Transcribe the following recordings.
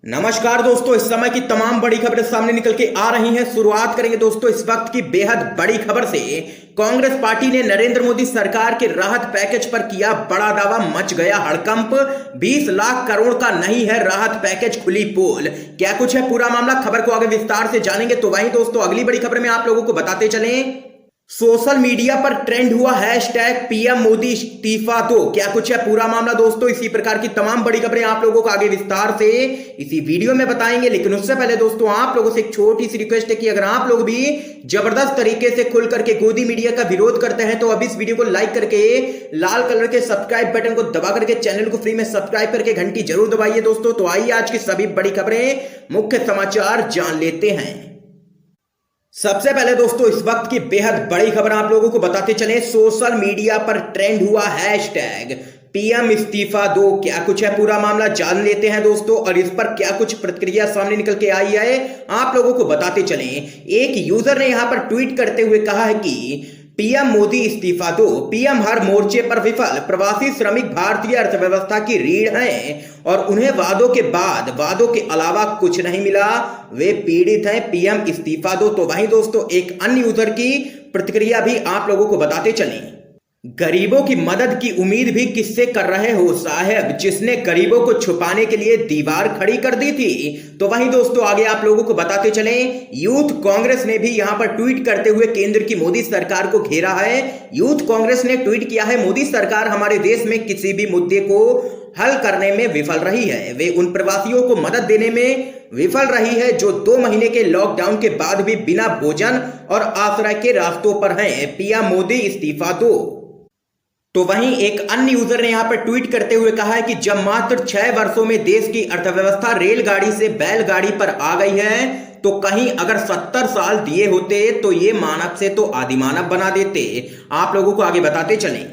नमस्कार दोस्तों, इस समय की तमाम बड़ी खबरें सामने निकल के आ रही हैं। शुरुआत करेंगे दोस्तों इस वक्त की बेहद बड़ी खबर से। कांग्रेस पार्टी ने नरेंद्र मोदी सरकार के राहत पैकेज पर किया बड़ा दावा, मच गया हड़कंप। 20 लाख करोड़ का नहीं है राहत पैकेज, खुली पोल। क्या कुछ है पूरा मामला, खबर को आगे विस्तार से जानेंगे। तो वहीं दोस्तों अगली बड़ी खबर में आप लोगों को बताते चलें, सोशल मीडिया पर ट्रेंड हुआ हैशटैग पीएम मोदी इस्तीफा दो। क्या कुछ है पूरा मामला दोस्तों, इसी प्रकार की तमाम बड़ी खबरें आप लोगों को आगे विस्तार से इसी वीडियो में बताएंगे। लेकिन उससे पहले दोस्तों आप लोगों से एक छोटी सी रिक्वेस्ट है कि अगर आप लोग भी जबरदस्त तरीके से खुल करके गोदी मीडिया का विरोध करते हैं तो अब इस वीडियो को लाइक करके लाल कलर के सब्सक्राइब बटन को दबा करके चैनल को फ्री में सब्सक्राइब करके घंटी जरूर दबाइए दोस्तों। तो आइए आज की सभी बड़ी खबरें, मुख्य समाचार जान लेते हैं। सबसे पहले दोस्तों इस वक्त की बेहद बड़ी खबर आप लोगों को बताते चले, सोशल मीडिया पर ट्रेंड हुआ हैशटैग पीएम इस्तीफा दो। क्या कुछ है पूरा मामला जान लेते हैं दोस्तों, और इस पर क्या कुछ प्रतिक्रिया सामने निकल के आई है आप लोगों को बताते चलें। एक यूजर ने यहां पर ट्वीट करते हुए कहा है कि पीएम मोदी इस्तीफा दो, पीएम हर मोर्चे पर विफल, प्रवासी श्रमिक भारतीय अर्थव्यवस्था की रीढ़ हैं और उन्हें वादों के बाद वादों के अलावा कुछ नहीं मिला, वे पीड़ित हैं, पीएम इस्तीफा दो। तो वहीं दोस्तों एक अन्य यूजर की प्रतिक्रिया भी आप लोगों को बताते चलें, गरीबों की मदद की उम्मीद भी किससे कर रहे हो साहब, जिसने गरीबों को छुपाने के लिए दीवार खड़ी कर दी थी। तो वहीं दोस्तों आगे आप लोगों को बताते चलें, यूथ कांग्रेस ने भी यहां पर ट्वीट करते हुए केंद्र की मोदी सरकार को घेरा है। यूथ कांग्रेस ने ट्वीट किया है, मोदी सरकार हमारे देश में किसी भी मुद्दे को हल करने में विफल रही है, वे उन प्रवासियों को मदद देने में विफल रही है जो 2 महीने के लॉकडाउन के बाद भी बिना भोजन और आश्रय के रास्तों पर हैं, पीएम मोदी इस्तीफा दो। तो वहीं एक अन्य यूजर ने यहां पर ट्वीट करते हुए कहा है कि जब मात्र 6 वर्षों में देश की अर्थव्यवस्था रेलगाड़ी से बैलगाड़ी पर आ गई है तो कहीं अगर 70 साल दिए होते तो ये मानव से तो आदिमानव बना देते। आप लोगों को आगे बताते चलें,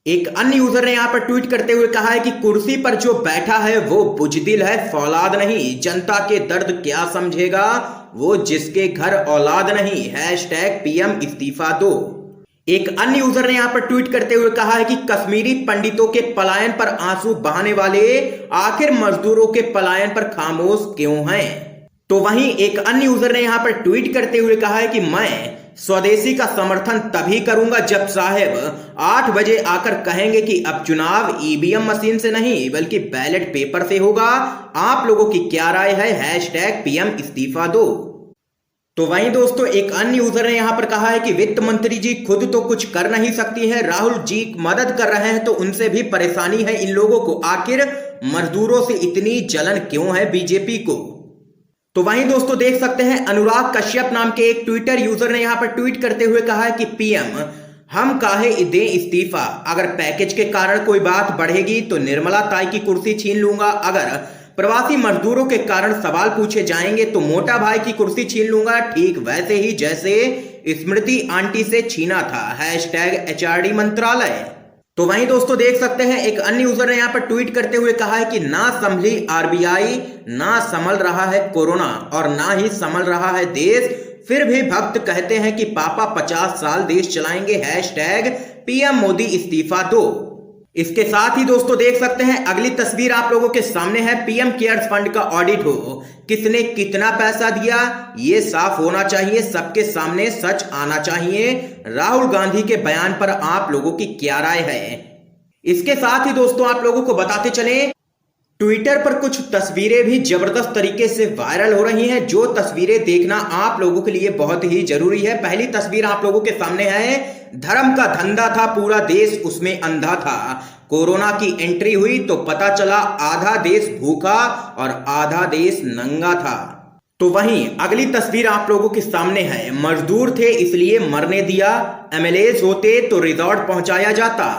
एक अन्य यूजर ने यहां पर ट्वीट करते हुए कहा है कि कुर्सी पर जो बैठा है वो बुजदिल है, फौलाद नहीं, जनता के दर्द क्या समझेगा वो जिसके घर औलाद नहीं, हैशटैग पीएम इस्तीफा दो। एक अन्य यूजर ने यहां पर ट्वीट करते हुए कहा है कि कश्मीरी पंडितों के पलायन पर आंसू बहाने वाले आखिर मजदूरों के पलायन पर खामोश क्यों हैं। तो वहीं एक अन्य यूजर ने यहां पर ट्वीट करते हुए कहा है कि मैं स्वदेशी का समर्थन तभी करूंगा जब साहब 8 बजे आकर कहेंगे कि अब चुनाव ईवीएम मशीन से नहीं बल्कि बैलेट पेपर से होगा। आप लोगों की क्या राय है, हैशटैग पीएम इस्तीफा दो। तो वहीं दोस्तों एक अन्य यूजर ने यहां पर कहा है कि वित्त मंत्री जी खुद तो कुछ कर नहीं सकती है, राहुल जी मदद कर रहे हैं तो उनसे भी परेशानी है इन लोगों को, आखिर मजदूरों से इतनी जलन क्यों है बीजेपी को। तो वहीं दोस्तों देख सकते हैं अनुराग कश्यप नाम के एक ट्विटर यूजर ने यहां पर ट्वीट करते हुए कहा है कि पीएम हम काहे दें इस्तीफा, अगर पैकेज के कारण कोई बात बढ़ेगी तो निर्मला ताई की कुर्सी छीन लूंगा, अगर प्रवासी मजदूरों के कारण सवाल पूछे जाएंगे तो मोटा भाई की कुर्सी छीन लूंगा, ठीक वैसे ही जैसे स्मृति आंटी से छीना था, हैशटैग एचआरडी मंत्रालय। तो वहीं दोस्तों देख सकते हैं एक अन्य यूजर ने यहां पर ट्वीट करते हुए कहा है कि ना संभली आरबीआई, ना संभल रहा है कोरोना और ना ही संभल रहा है देश, फिर भी भक्त कहते हैं कि पापा 50 साल देश चलाएंगे, हैशटैग पीएम मोदी इस्तीफा दो। इसके साथ ही दोस्तों देख सकते हैं अगली तस्वीर आप लोगों के सामने है, पीएम केयर्स फंड का ऑडिट हो, किसने कितना पैसा दिया ये साफ होना चाहिए, सबके सामने सच आना चाहिए। राहुल गांधी के बयान पर आप लोगों की क्या राय है। इसके साथ ही दोस्तों आप लोगों को बताते चलें, ट्विटर पर कुछ तस्वीरें भी जबरदस्त तरीके से वायरल हो रही हैं, जो तस्वीरें देखना आप लोगों के लिए बहुत ही जरूरी है। पहली तस्वीर आप लोगों के सामने है, धर्म का धंधा था पूरा देश उसमें अंधा था, कोरोना की एंट्री हुई तो पता चला आधा देश भूखा और आधा देश नंगा था। तो वहीं अगली तस्वीर आप लोगों के सामने है, मजदूर थे इसलिए मरने दिया, एमएलए होते तो रिजॉर्ट पहुंचाया जाता।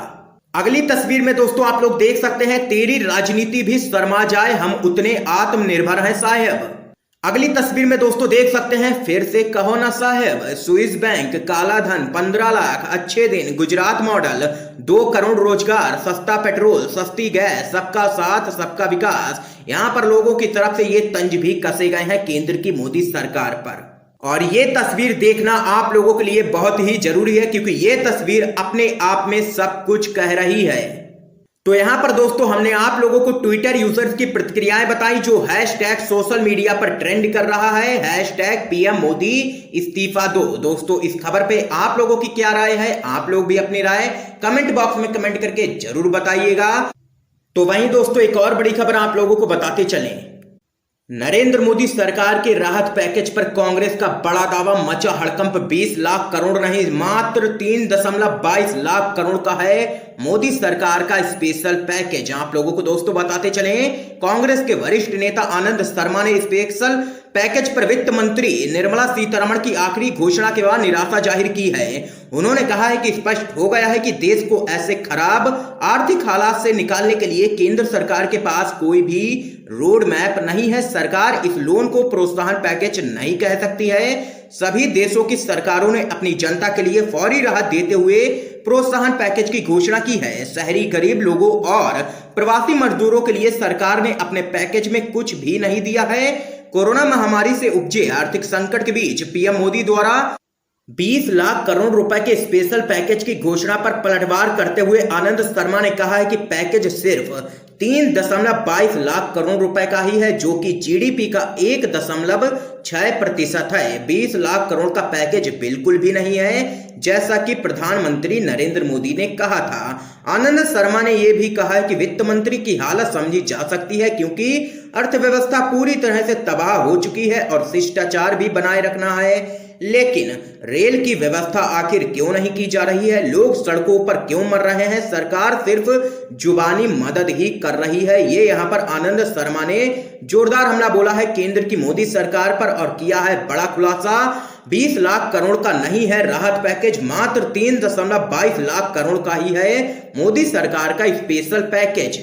अगली तस्वीर में दोस्तों आप लोग देख सकते हैं, तेरी राजनीति भी शर्मा जाए हम उतने आत्मनिर्भर हैं साहब। अगली तस्वीर में दोस्तों देख सकते हैं, फिर से कहो ना साहब, स्विस बैंक, काला धन, 15 लाख, अच्छे दिन, गुजरात मॉडल, 2 करोड़ रोजगार, सस्ता पेट्रोल, सस्ती गैस, सबका साथ सबका विकास। यहां पर लोगों की तरफ से ये तंज भी कसे गए हैं केंद्र की मोदी सरकार पर, और ये तस्वीर देखना आप लोगों के लिए बहुत ही जरूरी है क्योंकि ये तस्वीर अपने आप में सब कुछ कह रही है। तो यहाँ पर दोस्तों हमने आप लोगों को ट्विटर यूजर्स की प्रतिक्रियाएं बताई जो हैशटैग सोशल मीडिया पर ट्रेंड कर रहा है, हैशटैग पीएम मोदी इस्तीफा दो। दोस्तों इस खबर पे आप लोगों की क्या राय है? आप लोग भी अपनी राय कमेंट बॉक्स में कमेंट करके जरूर बताइएगा। तो वहीं दोस्तों एक और बड़ी खबर आप लोगों को बताते चलें। नरेंद्र मोदी सरकार के राहत पैकेज पर कांग्रेस का बड़ा दावा, मचा हड़कंप। 20 लाख करोड़ नहीं मात्र 3.22 लाख करोड़ का है मोदी सरकार का स्पेशल पैकेज। आप लोगों को दोस्तों बताते चले, कांग्रेस के वरिष्ठ नेता आनंद शर्मा ने स्पेशल पैकेज पर वित्त मंत्री निर्मला सीतारमण की आखिरी घोषणा के बाद निराशा जाहिर की है। उन्होंने कहा है कि स्पष्ट हो गया है कि देश को ऐसे खराब आर्थिक हालात से निकालने के लिए केंद्र सरकार के पास कोई भी रोड मैप नहीं है। सरकार इस लोन को प्रोत्साहन पैकेज नहीं कह सकती है। सभी देशों की सरकारों ने अपनी जनता के लिए फौरी राहत देते हुए प्रोत्साहन पैकेज की घोषणा की है। शहरी गरीब लोगों और प्रवासी मजदूरों के लिए सरकार ने अपने पैकेज में कुछ भी नहीं दिया है। कोरोना महामारी से उपजे आर्थिक संकट के बीच पीएम मोदी द्वारा 20 लाख करोड़ रुपए के स्पेशल पैकेज की घोषणा पर पलटवार करते हुए आनंद शर्मा ने कहा है कि पैकेज सिर्फ 3.22 लाख करोड़ रुपए का ही है, जो कि जीडीपी का 1.6% है। 20 लाख करोड़ का पैकेज बिल्कुल भी नहीं है, जैसा कि प्रधानमंत्री नरेंद्र मोदी ने कहा था। आनंद शर्मा ने यह भी कहा है कि वित्त मंत्री की हालत समझी जा सकती है, क्योंकि अर्थव्यवस्था पूरी तरह से तबाह हो चुकी है और शिष्टाचार भी बनाए रखना है। लेकिन रेल की व्यवस्था आखिर क्यों नहीं की जा रही है? लोग सड़कों पर क्यों मर रहे हैं? सरकार सिर्फ जुबानी मदद ही कर रही है। ये यहाँ पर आनंद शर्मा ने जोरदार हमला बोला है केंद्र की मोदी सरकार पर और किया है बड़ा खुलासा। 20 लाख करोड़ का नहीं है राहत पैकेज, मात्र 3.22 लाख करोड़ का ही है मोदी सरकार का स्पेशल पैकेज।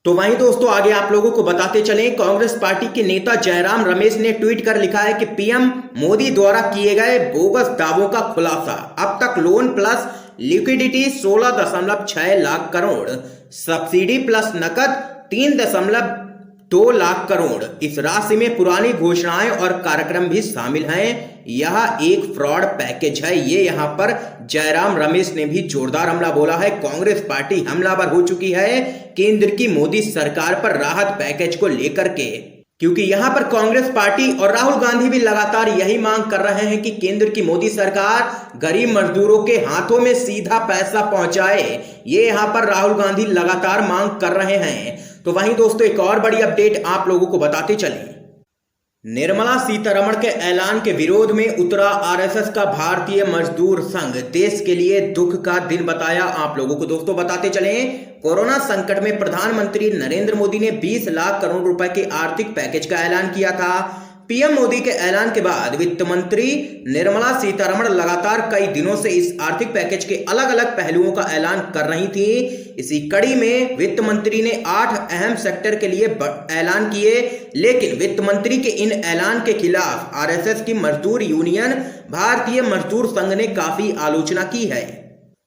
तो वहीं दोस्तों आगे आप लोगों को बताते चलें, कांग्रेस पार्टी के नेता जयराम रमेश ने ट्वीट कर लिखा है कि पीएम मोदी द्वारा किए गए बोगस दावों का खुलासा। अब तक loan plus liquidity 16.6 lakh crore, subsidy plus नकद 3.2 लाख करोड़। इस राशि में पुरानी घोषणाएं और कार्यक्रम भी शामिल हैं। यह एक फ्रॉड पैकेज है। ये यहाँ पर जयराम रमेश ने भी जोरदार हमला बोला है। कांग्रेस पार्टी हमलावर हो चुकी है केंद्र की मोदी सरकार पर राहत पैकेज को लेकर के, क्योंकि यहाँ पर कांग्रेस पार्टी और राहुल गांधी भी लगातार यही मांग कर रहे हैं कि केंद्र की मोदी सरकार गरीब मजदूरों के हाथों में सीधा पैसा पहुंचाए। ये यहाँ पर राहुल गांधी लगातार मांग कर रहे हैं। तो वहीं दोस्तों एक और बड़ी अपडेट आप लोगों को बताते चलें, निर्मला सीतारमण के ऐलान के विरोध में उतरा आरएसएस का भारतीय मजदूर संघ। देश के लिए दुख का दिन बताया। आप लोगों को दोस्तों बताते चलें, कोरोना संकट में प्रधानमंत्री नरेंद्र मोदी ने 20 लाख करोड़ रुपए के आर्थिक पैकेज का ऐलान किया था। पीएम मोदी के ऐलान के बाद वित्त मंत्री निर्मला सीतारमण लगातार कई दिनों से इस आर्थिक पैकेज के अलग अलग पहलुओं का ऐलान कर रही थी। इसी कड़ी में वित्त मंत्री ने 8 अहम सेक्टर के लिए ऐलान किए, लेकिन वित्त मंत्री के इन ऐलान के खिलाफ आरएसएस की मजदूर यूनियन भारतीय मजदूर संघ ने काफी आलोचना की है।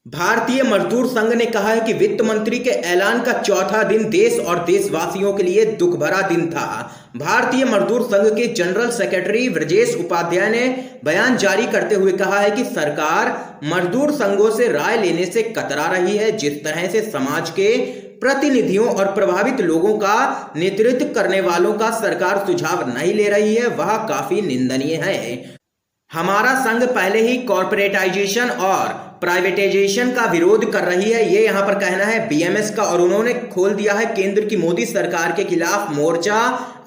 भारतीय मजदूर संघ ने कहा है कि वित्त मंत्री के ऐलान का चौथा दिन देश और देशवासियों के लिए दुख भरा दिन था। भारतीय मजदूर संघ के जनरल सेक्रेटरी ब्रजेश उपाध्याय ने बयान जारी करते हुए कहा है कि सरकार मजदूर संघों से राय लेने से कतरा रही है। जिस तरह से समाज के प्रतिनिधियों और प्रभावित लोगों का नेतृत्व करने वालों का सरकार सुझाव नहीं ले रही है, वह काफी निंदनीय है। हमारा संघ पहले ही कॉर्पोरेटाइजेशन और प्राइवेटाइजेशन का विरोध कर रही है, ये यहाँ पर कहना है बीएमएस का। और उन्होंने खोल दिया है केंद्र की मोदी सरकार के खिलाफ मोर्चा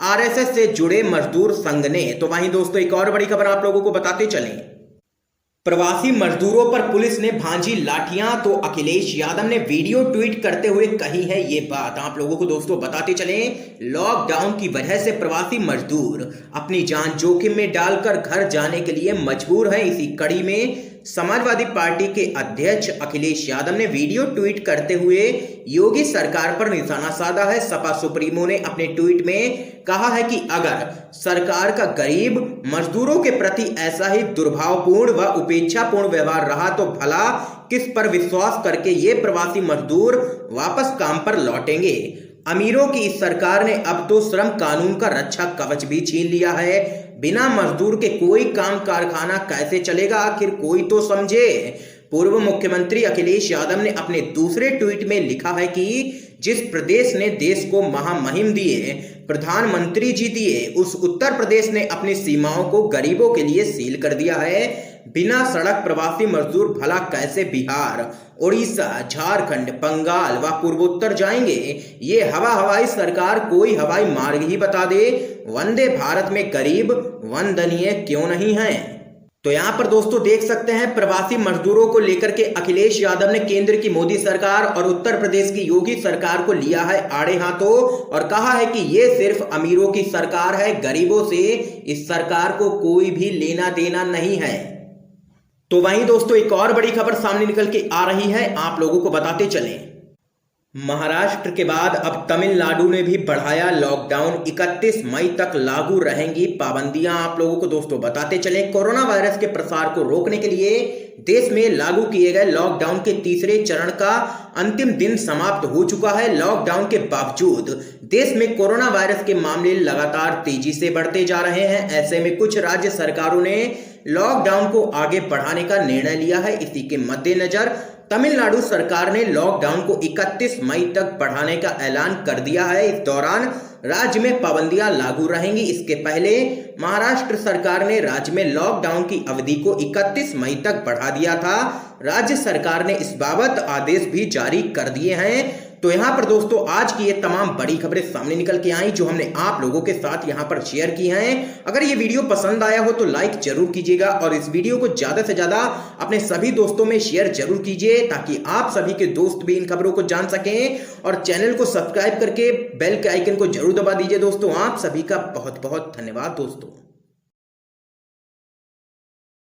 आरएसएस से जुड़े मजदूर संघ ने। तो वहीं दोस्तों एक और बड़ी खबर आप लोगों को बताते चलें, प्रवासी मजदूरों पर पुलिस ने भांजी लाठियां। तो अखिलेश यादव ने वीडियो ट्वीट करते हुए कही है ये बात। आप लोगों को दोस्तों बताते चलें, लॉकडाउन की वजह से प्रवासी मजदूर अपनी जान जोखिम में डालकर घर जाने के लिए मजबूर हैं। इसी कड़ी में समाजवादी पार्टी के अध्यक्ष अखिलेश यादव ने वीडियो ट्वीट करते हुए योगी सरकार पर निशाना साधा है। सपा सुप्रीमो ने अपने ट्वीट में कहा है कि अगर सरकार का गरीब मजदूरों के प्रति ऐसा ही दुर्भावपूर्ण व उपेक्षापूर्ण व्यवहार रहा तो भला किस पर विश्वास करके ये प्रवासी मजदूर वापस काम पर लौटेंगे। अमीरों की इस सरकार ने अब तो श्रम कानून का रक्षा कवच भी छीन लिया है। बिना मजदूर के कोई काम कारखाना कैसे चलेगा, आखिर कोई तो समझे। पूर्व मुख्यमंत्री अखिलेश यादव ने अपने दूसरे ट्वीट में लिखा है कि जिस प्रदेश ने देश को महामहिम दिए, प्रधानमंत्री जी दिए, उस उत्तर प्रदेश ने अपनी सीमाओं को गरीबों के लिए सील कर दिया है। बिना सड़क प्रवासी मजदूर भला कैसे बिहार, उड़ीसा, झारखंड, बंगाल व पूर्वोत्तर जाएंगे? ये हवाई सरकार कोई हवाई मार्ग ही बता दे। वंदे भारत में गरीब वंदनीय क्यों नहीं है? तो यहाँ पर दोस्तों देख सकते हैं, प्रवासी मजदूरों को लेकर के अखिलेश यादव ने केंद्र की मोदी सरकार और उत्तर प्रदेश की योगी सरकार को लिया है आड़े हाथों और कहा है कि ये सिर्फ अमीरों की सरकार है, गरीबों से इस सरकार को कोई भी लेना देना नहीं है। तो वहीं दोस्तों एक और बड़ी खबर सामने निकल के आ रही है, आप लोगों को बताते चलें। महाराष्ट्र के बाद अब तमिलनाडु ने भी बढ़ाया लॉकडाउन, 31 मई तक लागू रहेंगी पाबंदियां। आप लोगों को दोस्तों बताते चलें, कोरोना वायरस के प्रसार को रोकने के लिए देश में लागू किए गए लॉकडाउन के तीसरे चरण का अंतिम दिन समाप्त हो चुका है। लॉकडाउन के बावजूद देश में कोरोना वायरस के मामले लगातार तेजी से बढ़ते जा रहे हैं। ऐसे में कुछ राज्य सरकारों ने लॉकडाउन को आगे बढ़ाने का निर्णय लिया है। इसी के मद्देनजर तमिलनाडु सरकार ने लॉकडाउन को 31 मई तक बढ़ाने का ऐलान कर दिया है। इस दौरान राज्य में पाबंदियां लागू रहेंगी। इसके पहले महाराष्ट्र सरकार ने राज्य में लॉकडाउन की अवधि को 31 मई तक बढ़ा दिया था। राज्य सरकार ने इस बाबत आदेश भी जारी कर दिए हैं। तो यहाँ पर दोस्तों आज की ये तमाम बड़ी खबरें सामने निकल के आई जो हमने आप लोगों के साथ यहाँ पर शेयर की हैं। अगर ये वीडियो पसंद आया हो तो लाइक जरूर कीजिएगा और इस वीडियो को ज्यादा से ज्यादा अपने सभी दोस्तों में शेयर जरूर कीजिए ताकि आप सभी के दोस्त भी इन खबरों को जान सकें और चैनल को सब्सक्राइब करके बेल के आइकन को जरूर दबा दीजिए। दोस्तों आप सभी का बहुत बहुत धन्यवाद दोस्तों।